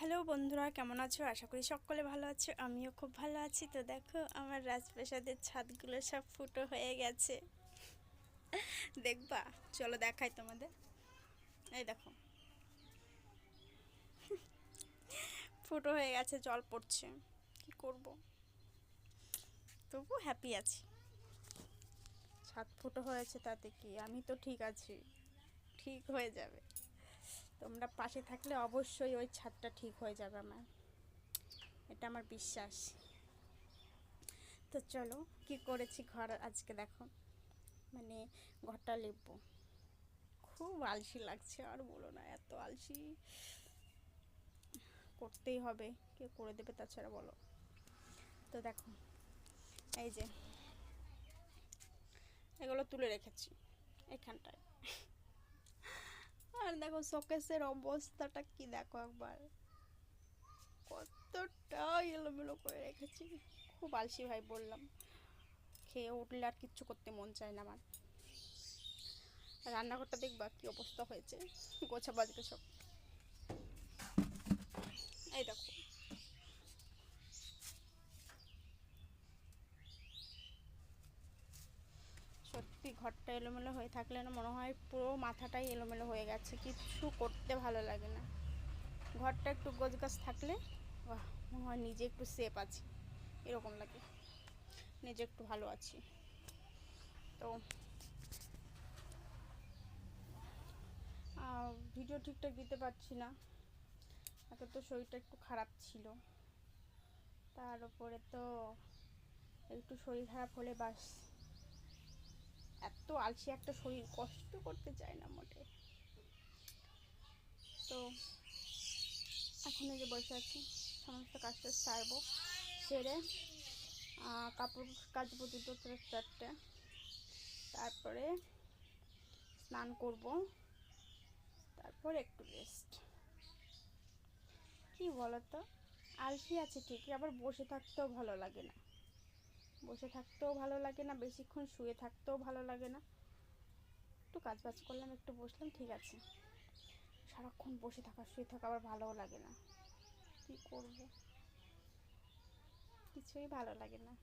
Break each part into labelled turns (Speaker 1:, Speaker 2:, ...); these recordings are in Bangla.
Speaker 1: হ্যালো বন্ধুরা, কেমন আছো? আশা করি সকলে ভালো আছো। আমিও খুব ভালো আছি। তো দেখো, আমার রাজপ্রাসাদের ছাদগুলো সব ফুটো হয়ে গেছে। দেখবা? চলো দেখাই তোমাদের। এই দেখো, ফুটো হয়ে গেছে, জল পড়ছে। কি করব, তবু হ্যাপি আছি। ছাদ ফুটো হয়েছে তাতে কি, আমি তো ঠিক আছি, ঠিক হয়ে যাবে। তোমরা পাশে থাকলে অবশ্যই ওই ছাদটা ঠিক হয়ে যাবে আমার, এটা আমার বিশ্বাস। তো চলো, কি করেছি ঘর আজকে দেখো। মানে ঘরটা লিখবো, খুব আলসি লাগছে, আর বলো না, এত আলসি। করতেই হবে, কে করে দেবে তাছাড়া, বলো। তো দেখো, এই যে এগুলো তুলে রেখেছি এখানটায়। আর দেখো শোকেসের অবস্থাটা কি, দেখো একবার, কতটা এলোমেলো করে রেখেছি। খুব আলসি ভাই বললাম, খেয়ে উঠলে আর কিচ্ছু করতে মন চায় না আমার। রান্নাঘরটা দেখবা কি অবস্থা হয়েছে, গোছা বাজকে সব। এই দেখো, সত্যি ঘরটা এলোমেলো হয়ে থাকলে না, মনে হয় পুরো মাথাটাই এলোমেলো হয়ে গেছে, কিচ্ছু করতে ভালো লাগে না। ঘরটা একটু গোছগাছ থাকলে বাহ, মনে হয় নিজে একটু সেফ আছি, এরকম লাগে, নিজে একটু ভালো আছি। তো ভিডিও ঠিকঠাক দিতে পারছি না, একে তো শরীরটা একটু খারাপ ছিল, তার উপরে তো একটু শরীর খারাপ হলে বাস, এত আলসি একটা শরীর, কষ্ট করতে চায় না মোটে। তো এখন এই যে বসে আছি, সমস্ত কাজটা সারবো, সেরে কাপড় কাচবো দুটো চারটে, তারপরে স্নান করব, তারপর একটু রেস্ট। কি বলতো, আলসি আছে ঠিকই, আবার বসে থাকতেও ভালো লাগে না, বসে থাকতেও ভালো লাগে না, বেশিক্ষণ শুয়ে থাকতেও ভালো লাগে না। একটু কাজ বাজ করলাম, একটু বসলাম, ঠিক আছে। সারাক্ষণ বসে থাকা শুয়ে থাকা আবার ভালোও লাগে না, কি করব, কিছুই ভালো লাগে না।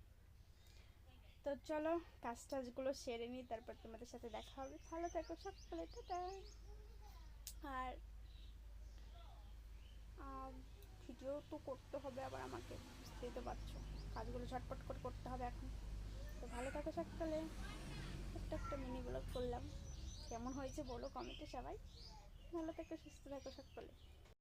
Speaker 1: তো চলো, কাজ টাজগুলো সেরে নিই, তারপর তোমাদের সাথে দেখা হবে। ভালো থাকো সকলে, টাটা। আর ভিডিও তো করতে হবে আবার আমাকে, বুঝতেই তো পারছো, কাজগুলো ঝটপট করে করতে হবে এখন। তো ভালো থাকো সকলে, একটা একটা মিনি ব্লগ করলাম, কেমন হয়েছে বলো কমেন্টে সবাই। ভালো থাকো, সুস্থ থাকো সকলে।